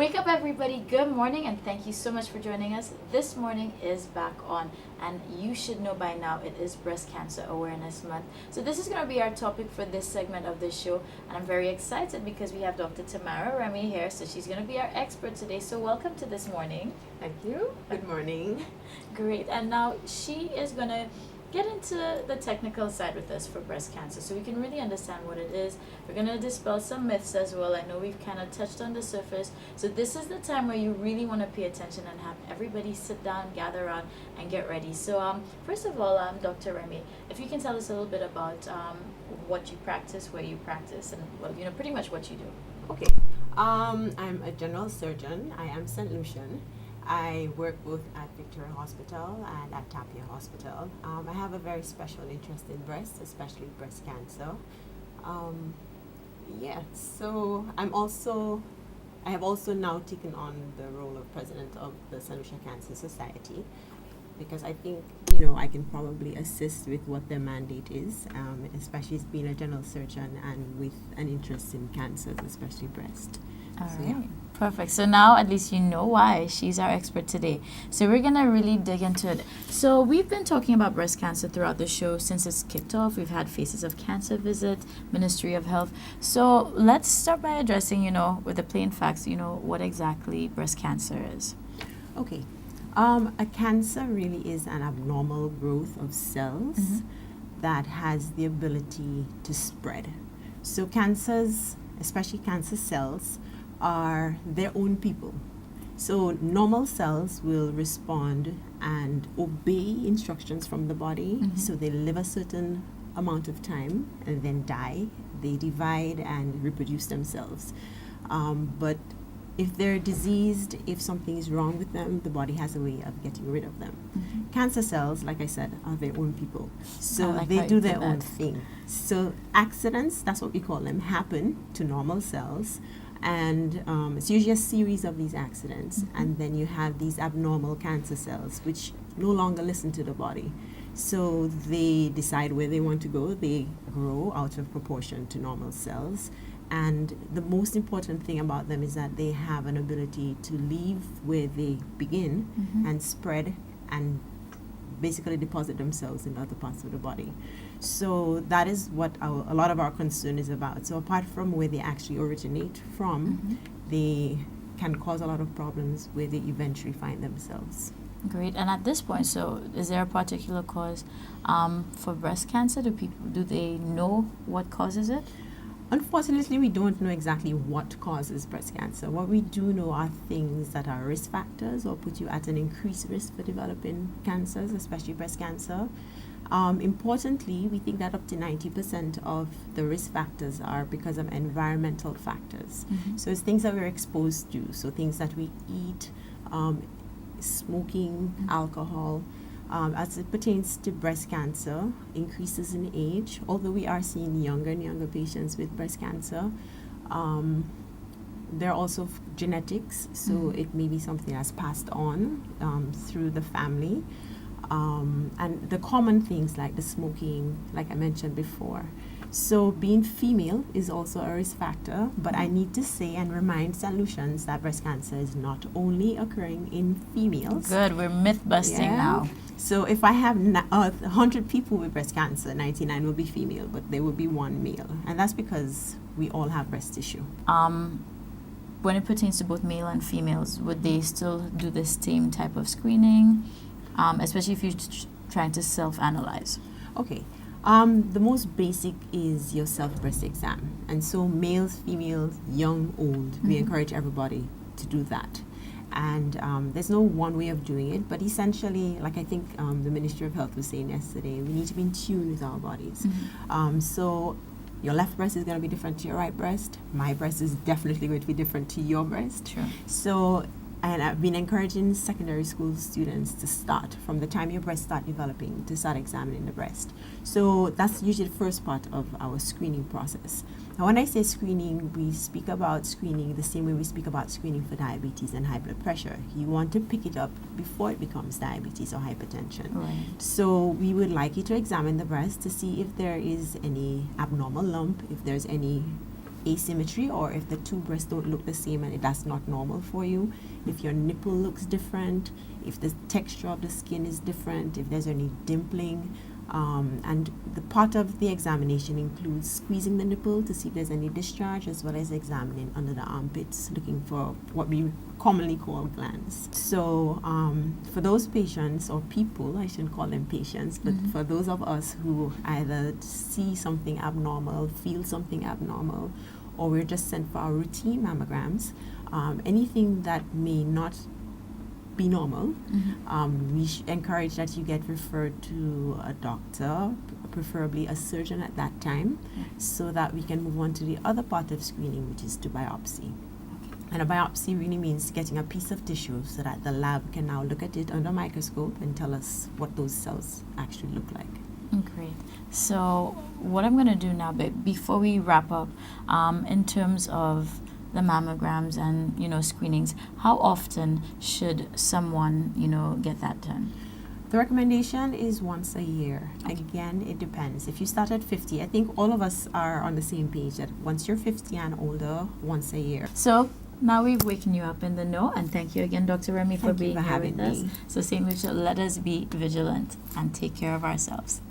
Wake up, everybody. Good morning, and thank you so much for joining us. This morning is back on, and you should know by now it is Breast Cancer Awareness Month. So, this is going to be our topic for this segment of the show, and I'm very excited because we have Dr. Tamara Remy here. So, she's going to be our expert today. So, welcome to this morning. Thank you. Good morning. Great. And now she is going to get into the technical side with us for breast cancer so we can really understand what it is. We're going to dispel some myths as well. I know we've kind of touched on the surface. So this is the time where you really want to pay attention and have everybody sit down, gather around, and get ready. So first of all, Dr. Remy, if you can tell us a little bit about what you practice, where you practice, and well, pretty much what you do. Okay. I'm a general surgeon. I am St. Lucian. I work both at Victoria Hospital and at Tapia Hospital. I have a very special interest in breast, especially breast cancer. So I have also now taken on the role of president of the St. Lucia Cancer Society because I think, I can probably assist with what their mandate is, especially as being a general surgeon and with an interest in cancers, especially breast. All right. Yeah. Perfect. So now at least you know why she's our expert today. So we're going to really dig into it. So we've been talking about breast cancer throughout the show since it's kicked off. We've had Faces of Cancer visit, Ministry of Health. So let's start by addressing, with the plain facts, what exactly breast cancer is. Okay. A cancer really is an abnormal growth of cells that has the ability to spread. So cancers, especially cancer cells, are their own people. So normal cells will respond and obey instructions from the body. So they live a certain amount of time and then die. They divide and reproduce themselves. But if they're diseased, if something is wrong with them, the body has a way of getting rid of them. Cancer cells, like I said, are their own people. So they do their own thing. So accidents, that's what we call them, happen to normal cells. And it's usually a series of these accidents. And then you have these abnormal cancer cells, which no longer listen to the body. So they decide where they want to go. They grow out of proportion to normal cells. And the most important thing about them is that they have an ability to leave where they begin and spread and basically deposit themselves in other parts of the body. So that is what a lot of our concern is about. So apart from where they actually originate from, they can cause a lot of problems where they eventually find themselves. Great. And at this point, so is there a particular cause for breast cancer? Do they know what causes it? Unfortunately, we don't know exactly what causes breast cancer. What we do know are things that are risk factors or put you at an increased risk for developing cancers, especially breast cancer. Importantly, we think that up to 90% of the risk factors are because of environmental factors. So it's things that we're exposed to, so things that we eat, smoking, alcohol. As it pertains to breast cancer, increases in age, although we are seeing younger and younger patients with breast cancer. There are also genetics, so it may be something that's passed on through the family. And the common things like the smoking, like I mentioned before. So being female is also a risk factor, but I need to say and remind St. Lucians that breast cancer is not only occurring in females. Good, we're myth busting now. So if I have 100 people with breast cancer, 99 will be female, but there will be one male. And that's because we all have breast tissue. When it pertains to both male and females, would they still do the same type of screening, especially if you're trying to self-analyze? Okay. The most basic is your self-breast exam. And so males, females, young, old, we encourage everybody to do that. And there's no one way of doing it, but essentially, like I think the Ministry of Health was saying yesterday, we need to be in tune with our bodies. So your left breast is going to be different to your right breast. My breast is definitely going to be different to your breast. Sure. So, and I've been encouraging secondary school students to start from the time your breasts start developing to start examining the breast. So that's usually the first part of our screening process. Now when I say screening, we speak about screening the same way we speak about screening for diabetes and high blood pressure. You want to pick it up before it becomes diabetes or hypertension. Right. So we would like you to examine the breast to see if there is any abnormal lump, if there's any asymmetry, or if the two breasts don't look the same and that's not normal for you, if your nipple looks different, if the texture of the skin is different, if there's any dimpling. And the part of the examination includes squeezing the nipple to see if there's any discharge, as well as examining under the armpits, looking for what we commonly call glands. So for those patients, or people, I shouldn't call them patients, but for those of us who either see something abnormal, feel something abnormal, or we're just sent for our routine mammograms, anything that may not be normal, we encourage that you get referred to a doctor, preferably a surgeon at that time, so that we can move on to the other part of screening, which is to biopsy. And a biopsy really means getting a piece of tissue so that the lab can now look at it under a microscope and tell us what those cells actually look like. Great. So what I'm going to do now, before we wrap up, in terms of the mammograms and, screenings, how often should someone, get that done? The recommendation is once a year. Again, it depends. If you start at 50, I think all of us are on the same page that once you're 50 and older, once a year. So now we've waken you up in the know, and thank you again, Dr. Remy, for being here with us. So St. Lucia, let us be vigilant and take care of ourselves.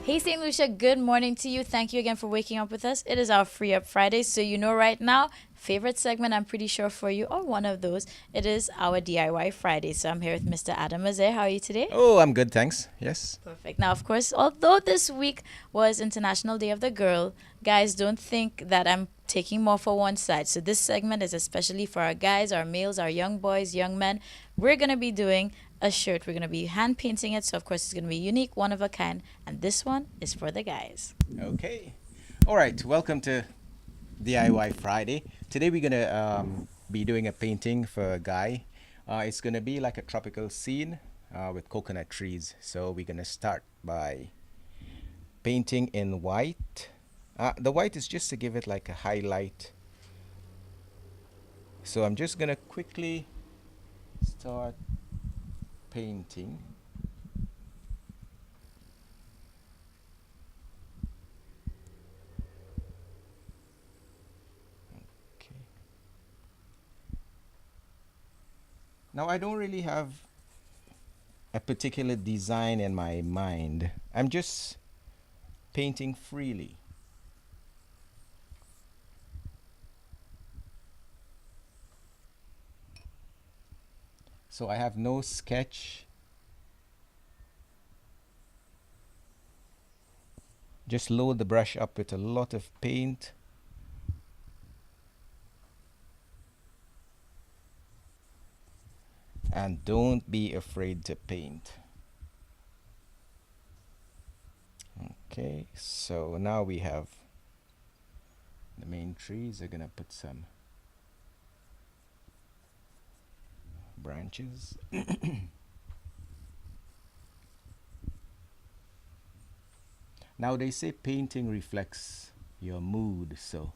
Hey St. Lucia, good morning to you. Thank you again for waking up with us. It is our Free Up Friday, so right now, favorite segment I'm pretty sure for you, or one of those, it is our DIY Friday. So I'm here with Mr. Adam Mazet. How are you today? Oh, I'm good, thanks. Yes. Perfect. Now, of course, although this week was International Day of the Girl, guys, don't think that I'm taking more for one side. So this segment is especially for our guys, our males, our young boys, young men. We're going to be doing a shirt. We're going to be hand painting it. So, of course, it's going to be unique, one of a kind. And this one is for the guys. Okay. All right. Welcome to DIY Friday. Today we're going to be doing a painting for a guy. It's going to be like a tropical scene with coconut trees. So we're going to start by painting in white. The white is just to give it like a highlight. So I'm just going to quickly start painting. Okay. Now I don't really have a particular design in my mind. I'm just painting freely. So I have no sketch. Just load the brush up with a lot of paint. And don't be afraid to paint. Okay, so now we have the main trees. They're gonna put some branches. Now they say painting reflects your mood, so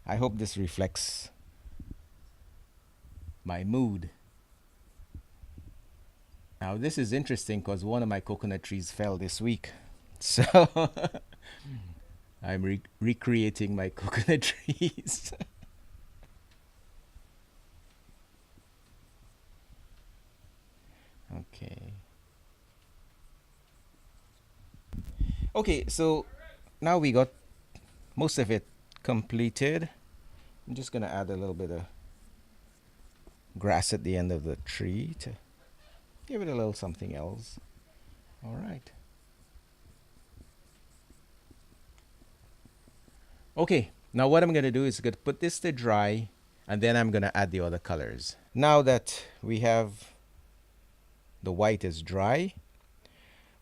I hope this reflects my mood. Now this is interesting because one of my coconut trees fell this week, so I'm recreating my coconut trees. Okay, so now we got most of it completed. I'm just gonna add a little bit of grass at the end of the tree to give it a little something else. All right. Okay, now what I'm gonna do is gonna put this to dry, and then I'm gonna add the other colors. Now that we have the white is dry,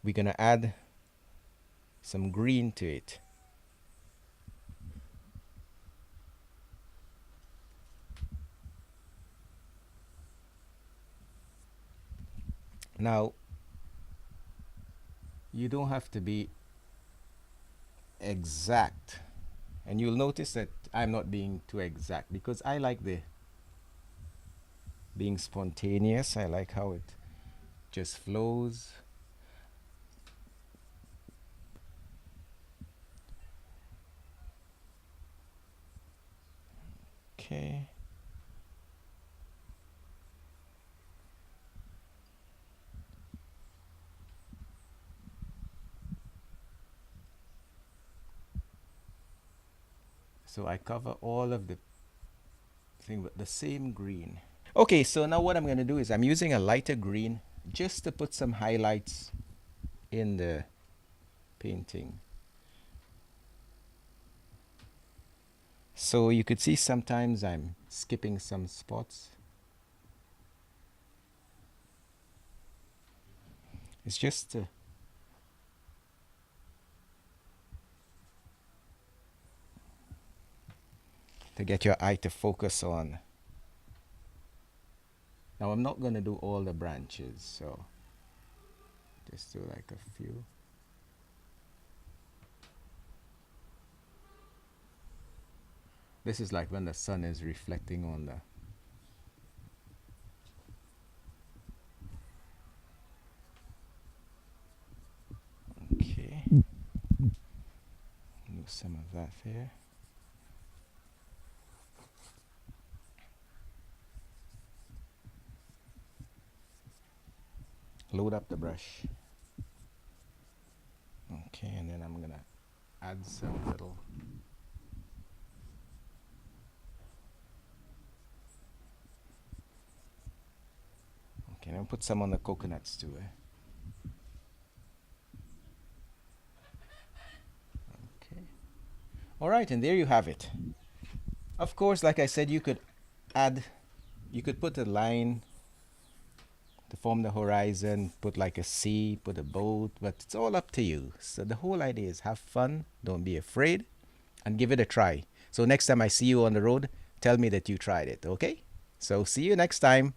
we're gonna add some green to it. Now, you don't have to be exact, and you'll notice that I'm not being too exact because I like the being spontaneous. I like how it just flows. Okay. So I cover all of the thing with the same green. Okay, so now what I'm going to do is I'm using a lighter green just to put some highlights in the painting. So you could see sometimes I'm skipping some spots. It's just to get your eye to focus on. Now I'm not going to do all the branches, so just do like a few. This is like when the sun is reflecting on the okay. Do some of that there. Load up the brush. Okay, and then I'm gonna add some little okay, and I'll put some on the coconuts too, Okay. Alright, and there you have it. Of course, like I said, you could put a line to form the horizon, put like a sea, put a boat, but it's all up to you. So the whole idea is have fun, don't be afraid, and give it a try. So next time I see you on the road, tell me that you tried it, okay? So see you next time.